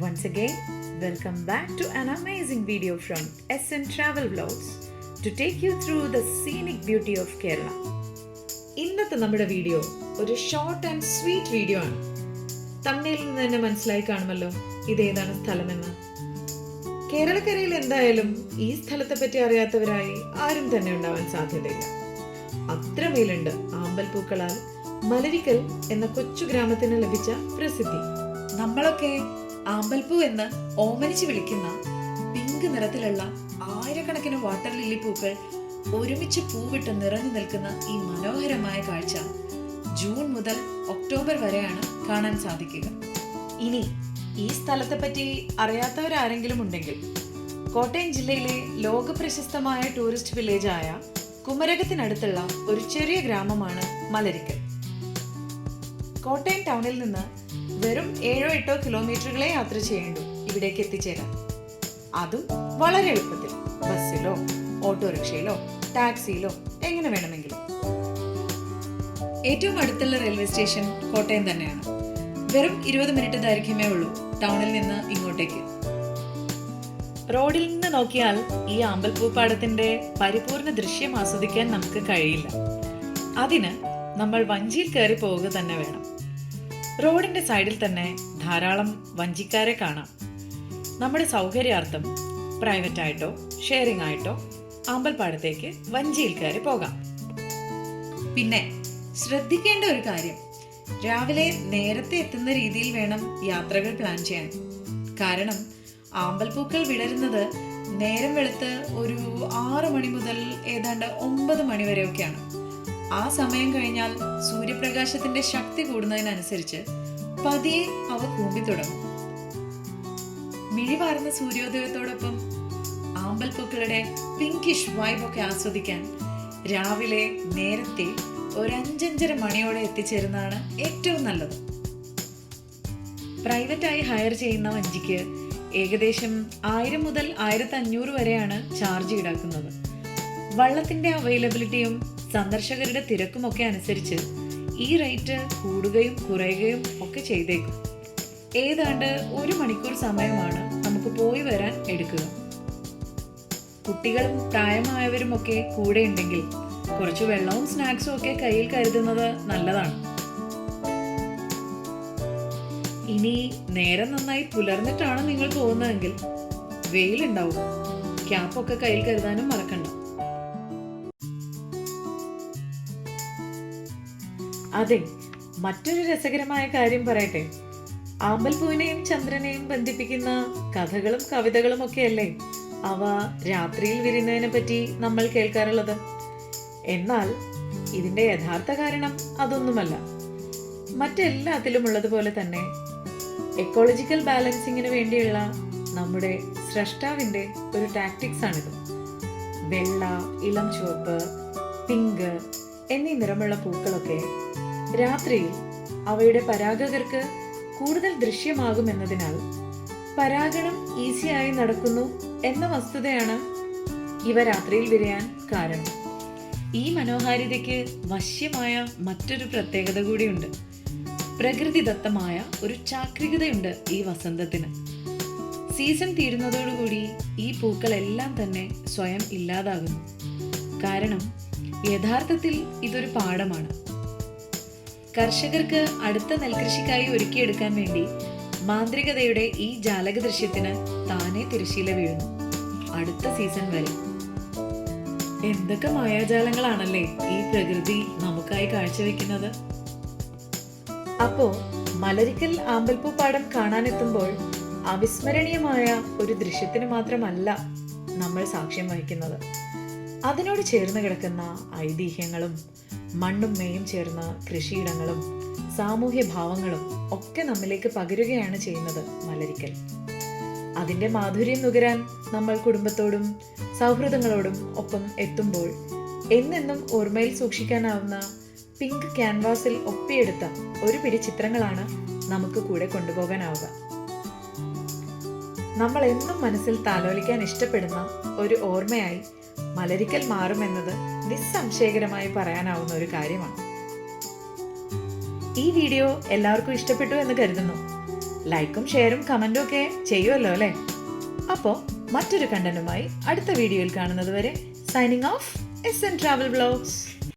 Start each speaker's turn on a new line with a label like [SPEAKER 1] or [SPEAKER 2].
[SPEAKER 1] Once again, welcome back to an amazing video from SN Travel Vlogs to take you through the scenic beauty of Kerala. ഇന്നത്തെ നമ്മുടെ video ഒരു short and sweet video ആണ്. തമിഴിൽ നിന്ന് തന്നെ മനസ്സിലായി കാണുമല്ലോ ഇതേതാണ് സ്ഥലമെന്ന്. കേരളക്കരയിൽ എന്തായാലും ഈ സ്ഥലത്തെ പറ്റി അറിയാത്തവരായി ആരും തന്നെ ഉണ്ടാവാൻ സാധ്യതയില്ല. അത്രമേലുണ്ട് ആമ്പൽപ്പൂക്കളാൽ മലരിക്കൽ എന്ന കൊച്ചു ഗ്രാമത്തിന് ലഭിച്ച പ്രസിദ്ധി. നമ്മളൊക്കെ ആമ്പൽപ്പൂ എന്ന് ഓമനിച്ച് വിളിക്കുന്ന പിങ്ക് നിറത്തിലുള്ള ആയിരക്കണക്കിന് വാട്ടർ ലില്ലി പൂക്കൾ ഒരുമിച്ച് പൂവിട്ട് നിറഞ്ഞു നിൽക്കുന്ന ഈ മനോഹരമായ കാഴ്ച ജൂൺ മുതൽ ഒക്ടോബർ വരെയാണ് കാണാൻ സാധിക്കുക. ഇനി ഈ സ്ഥലത്തെ പറ്റി അറിയാത്തവരാരെങ്കിലും ഉണ്ടെങ്കിൽ കോട്ടയം ജില്ലയിലെ ലോകപ്രശസ്തമായ ടൂറിസ്റ്റ് വില്ലേജായ കുമരകത്തിനടുത്തുള്ള ഒരു ചെറിയ ഗ്രാമമാണ് മലരിക്കൽ. കോട്ടയം ടൗണിൽ നിന്ന് വെറും 7-8 കിലോമീറ്ററുകളെ യാത്ര ചെയ്യേണ്ടു ഇവിടേക്ക് എത്തിച്ചേരാൻ. അതും വളരെ എളുപ്പത്തിൽ ബസ്സിലോ ഓട്ടോറിക്ഷയിലോ ടാക്സിയിലോ എങ്ങനെ വേണമെങ്കിലും. ഏറ്റവും അടുത്തുള്ള റെയിൽവേ സ്റ്റേഷൻ കോട്ടയം തന്നെയാണ്. വെറും 20 മിനിറ്റ് ദൈർഘ്യമേ ഉള്ളൂ ടൗണിൽ നിന്ന് ഇങ്ങോട്ടേക്ക്. റോഡിൽ നിന്ന് നോക്കിയാൽ ഈ ആമ്പൽപ്പൂപ്പാടത്തിന്റെ പരിപൂർണ ദൃശ്യം ആസ്വദിക്കാൻ നമുക്ക് കഴിയില്ല. അതിന് നമ്മൾ വഞ്ചിയിൽ കയറി പോവുക തന്നെ വേണം. റോഡിന്റെ സൈഡിൽ തന്നെ ധാരാളം വഞ്ചിക്കാരെ കാണാം. നമ്മുടെ സൗകര്യാർത്ഥം പ്രൈവറ്റ് ആയിട്ടോ ഷെയറിംഗ് ആയിട്ടോ ആമ്പൽപ്പാടത്തേക്ക് വഞ്ചിയിൽ കയറി പോകാം. പിന്നെ ശ്രദ്ധിക്കേണ്ട ഒരു കാര്യം, രാവിലെ നേരത്തെ എത്തുന്ന രീതിയിൽ വേണം യാത്രകൾ പ്ലാൻ ചെയ്യാൻ. കാരണം ആമ്പൽപ്പൂക്കൾ വിടരുന്നത് നേരം വെളുത്ത് ഒരു 6 മണി മുതൽ ഏതാണ്ട് 9 മണി വരെയൊക്കെയാണ്. ആ സമയം കഴിഞ്ഞാൽ സൂര്യപ്രകാശത്തിന്റെ ശക്തി കൂടുന്നതിനനുസരിച്ച് പതിയെ അവ കൂമ്പി തുടങ്ങും. മിഴിവാർന്ന സൂര്യോദയത്തോടൊപ്പം ആമ്പൽപ്പൂക്കളുടെ പിങ്കിഷ് വൈബ് ഒക്കെ ആസ്വദിക്കാൻ രാവിലെ നേരത്തെ ഒരു 5-5:30 മണിയോടെ എത്തിച്ചേരുന്നതാണ് ഏറ്റവും നല്ലത്. പ്രൈവറ്റായി ഹയർ ചെയ്യുന്ന വഞ്ചിക്ക് ഏകദേശം 1000 മുതൽ 1500 വരെയാണ് ചാർജ് ഈടാക്കുന്നത്. വള്ളത്തിന്റെ അവൈലബിലിറ്റിയും സന്ദർശകരുടെ തിരക്കുമൊക്കെ അനുസരിച്ച് ഈ റേറ്റ് കൂടുകയും കുറയുകയും ഒക്കെ ചെയ്തേക്കും. ഏതാണ്ട് 1 മണിക്കൂർ സമയമാണ് നമുക്ക് പോയി വരാൻ എടുക്കുക. കുട്ടികളും പ്രായമായവരും ഒക്കെ കൂടെ ഉണ്ടെങ്കിൽ കുറച്ച് വെള്ളവും സ്നാക്സും ഒക്കെ കയ്യിൽ കരുതുന്നത് നല്ലതാണ്. ഇനി നേരം നന്നായി പുലർന്നിട്ടാണ് നിങ്ങൾ പോകുന്നതെങ്കിൽ വെയിലുണ്ടാവും. ക്യാപ്പൊക്കെ കയ്യിൽ കരുതാനും മറക്കണ്ട. അതെ, മറ്റൊരു രസകരമായ കാര്യം പറയട്ടെ. ആമ്പൽപ്പൂവിനെയും ചന്ദ്രനെയും ബന്ധിപ്പിക്കുന്ന കഥകളും കവിതകളും ഒക്കെയല്ലേ അവ രാത്രിയിൽ വിരിയുന്നതിനെ പറ്റി നമ്മൾ കേൾക്കാറുള്ളത്. എന്നാൽ ഇതിന്റെ യഥാർത്ഥ കാരണം അതൊന്നുമല്ല. മറ്റെല്ലാത്തിലും ഉള്ളതുപോലെ തന്നെ എക്കോളജിക്കൽ ബാലൻസിങ്ങിന് വേണ്ടിയുള്ള നമ്മുടെ സ്രഷ്ടാവിന്റെ ഒരു ടാക്ടിക്സ് ആണിത്. വെള്ള, ഇളം ചുവപ്പ്, പിങ്ക് എന്നീ നിറമുള്ള പൂക്കളൊക്കെ രാത്രിയിൽ അവയുടെ പരാഗകർക്ക് കൂടുതൽ ദൃശ്യമാകുമെന്നതിനാൽ പരാഗണം ഈസിയായി നടക്കുന്നു എന്ന വസ്തുതയാണ് ഇവ രാത്രിയിൽ വിരിയാൻ കാരണം. ഈ മനോഹാരിതയ്ക്ക് വശ്യമായ മറ്റൊരു പ്രത്യേകത കൂടിയുണ്ട്. പ്രകൃതിദത്തമായ ഒരു ചാക്രികതയുണ്ട് ഈ വസന്തത്തിന്. സീസൺ തീരുന്നതോടുകൂടി ഈ പൂക്കളെല്ലാം തന്നെ സ്വയം ഇല്ലാതാകുന്നു. കാരണം യഥാർത്ഥത്തിൽ ഇതൊരു പാടമാണ്. കർഷകർക്ക് അടുത്ത നെൽകൃഷിക്കായി ഒരുക്കിയെടുക്കാൻ വേണ്ടി മാന്ത്രികതയുടെ ഈ ജാലക ദൃശ്യത്തിന് താനെ തിരശീല വീഴുന്നു അടുത്ത സീസൺ വരെ. എന്തൊക്കെ മായാജാലങ്ങളാണല്ലേ ഈ പ്രകൃതി നമുക്കായി കാഴ്ചവെക്കുന്നത്. അപ്പോ മലരിക്കൽ ആമ്പൽപ്പൂപ്പാടം കാണാനെത്തുമ്പോൾ അവിസ്മരണീയമായ ഒരു ദൃശ്യത്തിന് മാത്രമല്ല നമ്മൾ സാക്ഷ്യം വഹിക്കുന്നത്. അതിനോട് ചേർന്ന് കിടക്കുന്ന ഐതിഹ്യങ്ങളും മണ്ണും മേയും ചേർന്ന കൃഷിയിടങ്ങളും സാമൂഹ്യ ഭാവങ്ങളും ഒക്കെ നമ്മിലേക്ക് പകരുകയാണ് ചെയ്യുന്നത് മലരിക്കൽ. അതിന്റെ മാധുര്യം നുകരാൻ നമ്മൾ കുടുംബത്തോടും സൗഹൃദങ്ങളോടും ഒപ്പം എത്തുമ്പോൾ എന്നെന്നും ഓർമ്മയിൽ സൂക്ഷിക്കാനാവുന്ന പിങ്ക് ക്യാൻവാസിൽ ഒപ്പിയെടുത്ത ഒരു പിടി ചിത്രങ്ങളാണ് നമുക്ക് കൂടെ കൊണ്ടുപോകാനാവുക. നമ്മൾ എന്നും മനസ്സിൽ താലോലിക്കാൻ ഇഷ്ടപ്പെടുന്ന ഒരു ഓർമ്മയായി മലരിക്കൽ മാറുമെന്നത് നിസ്സംശയകരമായി പറയാനാവുന്ന ഒരു കാര്യമാണ്. ഈ വീഡിയോ എല്ലാവർക്കും ഇഷ്ടപ്പെട്ടു എന്ന് കരുതുന്നു. ലൈക്കും ഷെയറും കമൻറ്റും ഒക്കെ ചെയ്യുമല്ലോ അല്ലേ? അപ്പോൾ മറ്റൊരു കണ്ടന്റുമായി അടുത്ത വീഡിയോയിൽ കാണുന്നത് വരെ signing off SN travel vlogs.